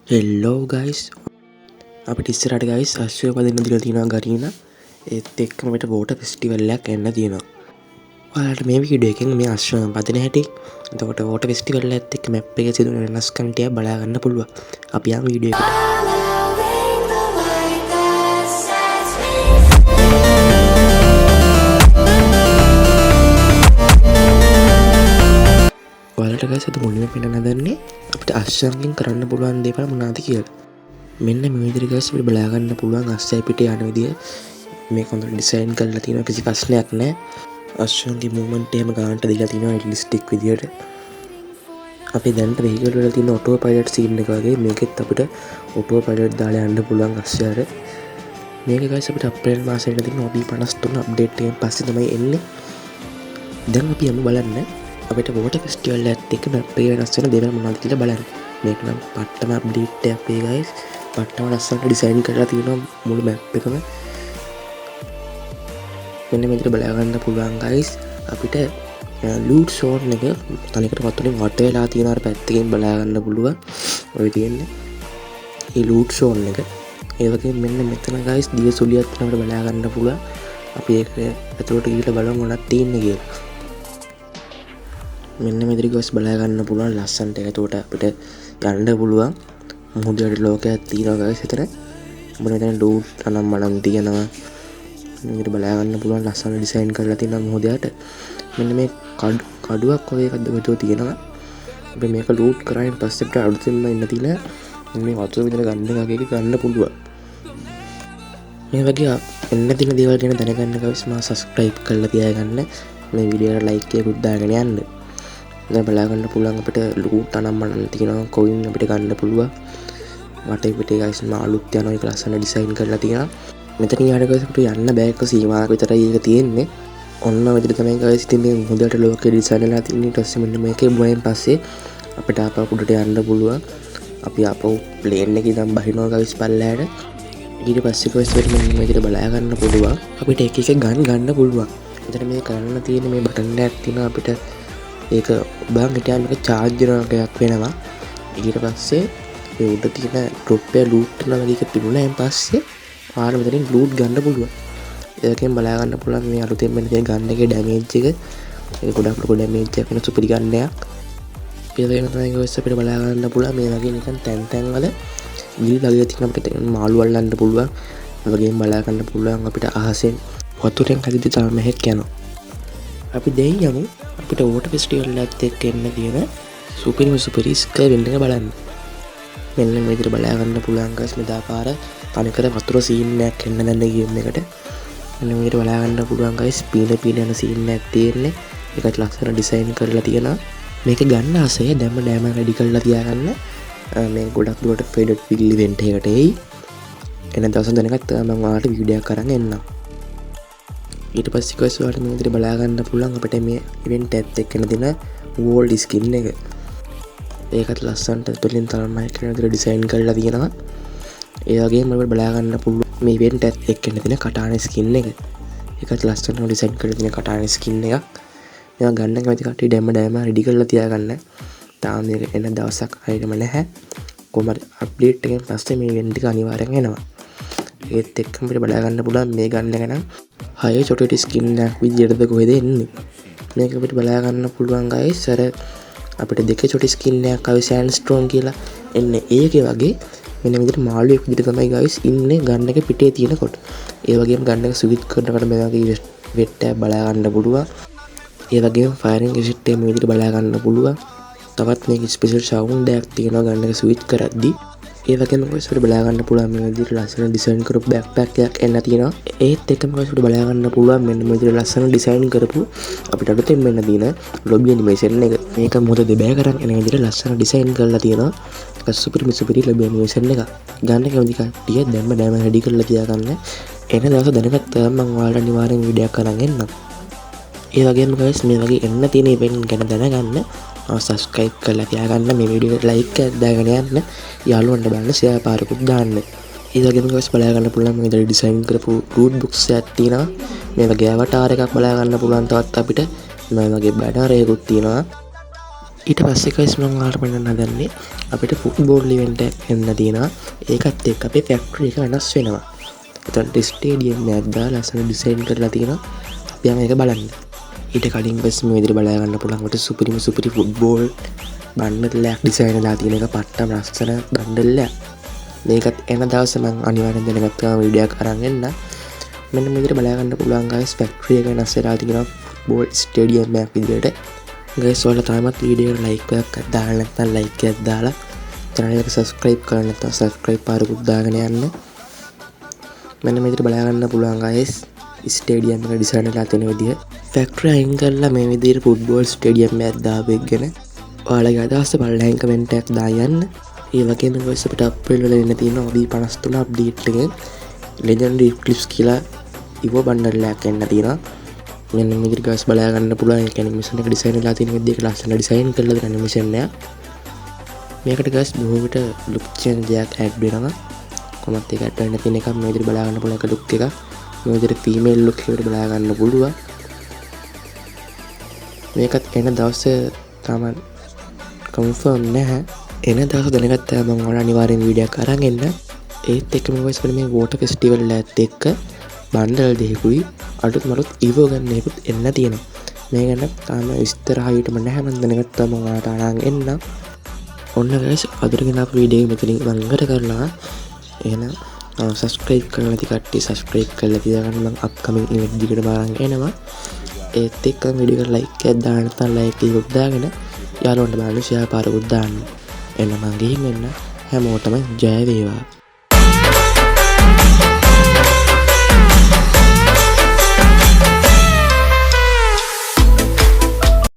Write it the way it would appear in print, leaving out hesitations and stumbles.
හෙල්ලෝ guys අපිට ඉස්සරට guys අශ්වය පදින්න දිල තියෙනවා ගරීන ඒත් එක්කමට බෝට ෆෙස්ටිවල්ලයක් එන්න තියෙනවා ඔයාලට මේ වීඩියෝ එකෙන් මේ අශ්වය පදින හැටි එතකොට වෝට ෆෙස්ටිවල් එකත් එක්ක මැප් එකේ සිදුවන වෙනස්කම් ටික බලා ගන්න පුළුවන් අපි යමු වීඩියෝ එකට ඔයාලට ගයිස් අද මුලින්ම පෙන්නන දන්නේ අපිට අශ්වයන්ගෙන් කරන්න පුළුවන් දේවල් මොනවද කියලා මෙන්න මේ විදිහට ගයිස් අපිට බලා ගන්න පුළුවන් අස්සයි පිට යන විදිය මේක හොඳට ඩිසයින් කරලා තියෙනවා කිසි ප්‍රශ්නයක් නැහැ අශ්වයන්ගේ මූවමන්ට් එහෙම ගන්නට දීලා තියෙනවා රියලිස්ටික් විදියට අපි දැන්ට වෙහිකල් වල තියෙන ඔටෝ පයිලට් සීන් එක වගේ මේකෙත් අපිට ඔටෝ පයිලට් දාලා යන්න පුළුවන් අස්සයට මේක ගයිස් අපිට අප්‍රේල් මාසෙට තියෙන OB53 අප්ඩේට් එකෙන් පස්සේ තමයි එන්නේ දැන් අපි යමු බලන්න අපිට වෝටර් ෆෙස්ටිවල් එකත් එක්ක මැප් එක වෙනස් වෙන දේවල් මොනවද කියලා බලන්න මේක නම් පට්ටම අප්ඩේට් එකක් වේ ගයිස් පට්ටම ලස්සනට ඩිසයින් කරලා තියෙනවා මුළු මැප් එකම මෙන්න මේකට බලා ගන්න පුළුවන් ගයිස් අපිට ලූට් සෝන් එක තනිකට වතුරෙන් වට වෙලා තියෙන අර පැත්තකින් බලා ගන්න පුළුවන් ඔය තියෙන්නේ මේ ලූට් සෝන් එක ඒ වගේම මෙන්න මෙතන ගයිස් දිය සුලියක් අපිට බලා ගන්න පුළුවන් අපි ඒක ඇතුළට ගිහලා බලමු මොනවද තියෙන්නේ කියලා මෙන්න මෙතන ගිහස් බලා ගන්න පුළුවන් ලස්සනට ඒකට අපිට යන්න පුළුවන් මුහුදට ලෝකයක් තියෙනවා ගයිස් එතන අපිට මෙතන ලූට් අනම්මනම් තියෙනවා මේකට බලා ගන්න පුළුවන් ලස්සන ඩිසයින් කරලා තියෙනවා මුහුදයට මෙන්න මේ කඩුවක් වගේ එකක් මෙතන තියෙනවා අපි මේක ලූට් කරායින් පස්සේ අපිට අලුතෙන්ම ඉන්න තියෙන මේ වතුර විතර ගන්න එකක ගන්න පුළුවන් මේ වගේ එන්න තියෙන දේවල් ගැන දැනගන්න ගයිස් මම සබ්ස්ක්‍රයිබ් කරලා තියාගන්න මේ වීඩියෝ එකට ලයික් එකකුත් දාගෙන යන්න දැන් බලා ගන්න පුළුවන් අපිට ලූට් අනම්මනම් තියෙනවා කොයින් අපිට ගන්න පුළුවන් වටේ පිටේ ගයිස් මම අලුත් යනවා ඒක ලස්සන ඩිසයින් කරලා තියෙනවා මෙතන යාට ගයිස් අපිට යන්න බෑ එක සීමාවක් විතරයි ඒක තියෙන්නේ ඔන්න ඔය විදිහට තමයි ගයිස් ඉතින් මේ මුහුදට ලෝකේ ඩිසයින් වෙලා තියෙන්නේ ඊට පස්සේ මෙන්න මේකේ බුවෙන් පස්සේ අපිට ආපහු උඩට යන්න පුළුවන් අපි ආපහු ප්ලේන් එකේ ඉඳන් බහිනවා ගයිස් පල්ලයට ඊට පස්සේ ගයිස් මෙන්න මේ විදිහට බලා ගන්න පුළුවන් අපිට එක එක ගන්න පුළුවන් මෙතන මේ කරන්න තියෙන මේ බටන් එකක් තියෙනවා අපිට ඒක බාන් හිටියාම එක charge කරනකයක් වෙනවා ඊට පස්සේ ඒ උඩ තියෙන drop එක loot කරනවා වගේ එක පිරුණායින් පස්සේ ආර මෙතනින් loot ගන්න පුළුවන් ඒකෙන් බලා ගන්න පුළුවන් මේ අලුතෙන් මෙන්න තියෙන ගන්න එකේ damage එක ඒක ගොඩක් ලොකු damage එකක් වෙන සුපිරි ගන්නයක් ඒ වගේම තමයි ගොස් අපිට බලා ගන්න පුළුවන් මේ වගේ නිකන් තැන් වල ගිලි ළඟ තියෙන අපිට මාළු අල්ලන්න පුළුවන් ඒ වගේම බලා ගන්න පුළුවන් අපිට අහසෙන් වතුරෙන් හැදිච්ච තල මෙහෙක් යනවා අපි දෙයින් යමු අපිට වෝටර් ෆෙස්ටිවල් එකත් එක්ක එන්න තියෙන සුපිරි ස්කයි වෙන්න එක බලන්න මෙන්න මේ විදිහට බලා ගන්න පුළුවන් ගස් මෙදා පාර තනිකර වතුර සීන් එකක් එන්න දැන් ගේම් එකට මෙන්න මේ විදිහට බලා ගන්න පුළුවන් ගයිස් පීන යන සීන් එකක් තියෙන්නේ ඒකත් ලස්සන ඩිසයින් කරලා තියෙනවා මේක ගන්න ආසය දැම්ම ඩෑම රෙඩි කරලා තියාගන්න මේ ගොඩක් දුරට ෆෙඩඩ් විල් ඉවෙන්ට් එකකට එයි එන දවස් දෙකකට මම ඔයාලට වීඩියෝ එකක් අරන් එන්නම් ඊට පස්සේ ගයිස් ඔයාලට මේ විදිහට බලා ගන්න පුළුවන් අපිට මේ ඉවෙන්ට් එකත් එක්ක දෙන වෝල්ඩ් ස්කින් එක ඒකත් ලස්සනට තුලින් තමයි කියන විදිහට ඩිසයින් කරලා තියෙනවා ඒ වගේම අපිට බලා ගන්න පුළුවන් මේ ඉවෙන්ට් එකත් එක්ක දෙන කටාන ස්කින් එක ඒකත් ලස්සනට ඩිසයින් කරලා තියෙන කටාන ස්කින් එකක් මේවා ගන්න කැමති කට්ටිය ඩෑම රෙඩි කරලා තියාගන්න තාම මේක එන දවසක් හරියටම නැහැ කොහමද අප්ඩේට් එකෙන් පස්සේ මේ ඉවෙන්ට් එක අනිවාර්යෙන් එනවා ඒත් එක්කම අපිට බලා ගන්න පුළුවන් මේ ගන්න එක නම් හය චොටි ස්කින් එකක් විදියටද කොහෙද එන්නේ මේක අපිට බලා ගන්න පුළුවන් ගයිස් අර අපිට දෙක චොටි ස්කින් එකක් ආවේ සෑන්ඩ් ස්ටෝන් කියලා එන්නේ ඒකේ වගේ මෙන්න විදිහට මාළුවෙක් විදිහට තමයි ගයිස් ඉන්නේ ගන්න එක පිටේ තියෙනකොට ඒ වගේම ගන්න එක ස්විච් කරනකොට මේ වගේ වෙට් එක බලා ගන්න පුළුවන් ඒ වගේම ෆයරින් එෆෙක්ට් එක මේ විදිහට බලා ගන්න පුළුවන් තවත් මේක ස්පෙෂල් සවුන්ඩ් එකක් තියෙනවා ගන්න එක ස්විච් කරද්දි ඒ වගේම ගයිස් අපිට බලා ගන්න පුළුවන් මේ විදිහට ලස්සන ඩිසයින් කරපු බෑක්පැක් එකක් එන්න තියෙනවා ඒත් එකම ගයිස් අපිට බලා ගන්න පුළුවන් මෙන්න මේ විදිහට ලස්සන ඩිසයින් කරපු අපිට අලුතෙන් මෙන්න තියෙන ලොබි ඇනිමේෂන් එක මේක මොකද දෙබෑ කරන් එන විදිහට ලස්සන ඩිසයින් කරලා තියෙනවා ඒක සුපිරි ලොබි ඇනිමේෂන් එක ගන්න කැමති කට්ටිය දැම්ම ඩෑම රෙඩි කරලා තියාගන්න එන දවස් දැනගත්තාම මම ඔයාලට අනිවාර්යෙන් වීඩියෝ එකක් අරන් එන්නම් ඒ වගේම ගයිස් මේ වගේ එන්න තියෙන ඉවෙන්ට් ගැන දැනගන්න සබස්ක්‍රයිබ් කරලා තියාගන්න මේ වීඩියෝ එකට ලයික් එකක් දාගෙන යන්න යාළුවන්ට බලන්න ෂෙයා පාරකුත් දාන්න ඒ වගේම ගයිස් බලා ගන්න පුළුවන් මේ විදිහට ඩිසයින් කරපු රූට් බුක්ස් එකක් තියෙනවා මේ වගේ අවතාර එකක් බලා ගන්න පුළුවන් තවත් අපිට මේ වගේ බැනර් එකකුත් තියෙනවා ඊට පස්සේ ගයිස් මම ඔයාලට පෙන්නන්න හදන්නේ අපිට ෆුට්බෝල් ඉවෙන්ට් එකක් එන්න තියෙනවා. ඒකත් එක්ක අපේ ෆැක්ටරි එක වෙනස් වෙනවා. එතකොට ස්ටේඩියම් එකක් දාලා ලස්සන ඩිසයින් කරලා තියෙනවා. අපි යමු ඒක බලන්න. ඊට කලින් ගයිස් මේ විදිහට බලා ගන්න පුළුවන් කොට සුපිරි ෆුට්බෝල් බන්ඩල් එකක් ඩිසයින් වෙලා තියෙන එක පට්ටම ලස්සන බන්ඩල් එකක්. මේකත් එන දවසේ මම අනිවාර්යෙන් දැනගත් ගමන් වීඩියෝ එකක් අරන් එන්න. මෙන්න මේ විදිහට බලා ගන්න පුළුවන් ගයිස් ෆැක්ටරි එක වෙනස් වෙලා තියෙනවා ෆුට්බෝල් ස්ටේඩියම් එකක් විදිහට. ගයිස් ඔයාලා තාමත් වීඩියෝ එකට ලයික් එකක් දාලා නැත්නම් ලයික් එකක් දාලා channel එක subscribe කරලා නැත්නම් subscribe පාරකුත් දාගෙන යන්න. මෙන්න මේ විදිහට බලා ගන්න පුළුවන් ගයිස් ස්ටේඩියම් එක ඩිසයින් කරලා තියෙන විදිහ. ෆැක්ටරි අයින් කරලා මේ විදිහට ෆුට්බෝල් ස්ටේඩියම් එකක් දාපෙගෙන ඔයාලගේ අදහස් බලලා කමෙන්ට් එකක් දායන්න. ඒ වගේම ගයිස් අපිට අප්‍රේල් වල එන්න තියෙන OB53 අප්ඩේට් එකෙන් legendary clips කියලා ඉවෝ බන්ඩල් එකක් එන්න තියෙනවා. මෙන්න මේ විදිහට ගයිස් බලා ගන්න පුළුවන්. ඒ කියන්නේ මිෂන් එක ඩිසයින් වෙලා තියෙන විදිහට ලස්සන ඩිසයින් කරලා තියෙන ඇනිමේෂන් එක. මේකට ගයිස් බොහෝ විට ලුක් චේන්ජ් එකක් ඇඩ් වෙනවා. කොහොමද ඒක ඇඩ් වෙන්න තියෙන එක මේ විදිහට බලා ගන්න පුළුවන්. එක ලුක් එක මේ විදිහට ෆීමේල් ලුක් එකකට බලා ගන්න පුළුවන්. මේකත් එන දවසේ තමයි කන්ෆර්ම් නැහැ. එන දවස් දැනගත්තා මම ඔයාලා අනිවාර්යෙන් වීඩියෝ එකක් අරන් එන්න. ඒත් එක්කම ගයිස් මේ වෝටර් ෆෙස්ටිවල් එකත් එක්ක බන්ඩල් දෙකකුයි අලුත් මලුත් ඉවෝ ගන්න එකකුත් එන්න තියෙනවා. මේ ගැන තාම විස්තර හරියටම නැහැ. මම දැනගත්තා මම ඔයාලට අරන් එන්න. ඔන්න ගයිස් අදට ගෙන අපේ වීඩියෝ එක මෙතනින් මම ඉවර කරනවා. එහෙනම් subscribe කරලා නැති කට්ටිය subscribe කරලා තියාගන්න. මම upcoming event දිගට බලන් එනවා. ඒත් එක්කම වීඩියෝ එකට like එකක් දාන්න නැත්නම් like එකක් දාගෙන යාළුවන්ට බලන්න share පාරකුත් දාන්න. එන්න මම ගිහින් එන්න. හැමෝටම ජය වේවා.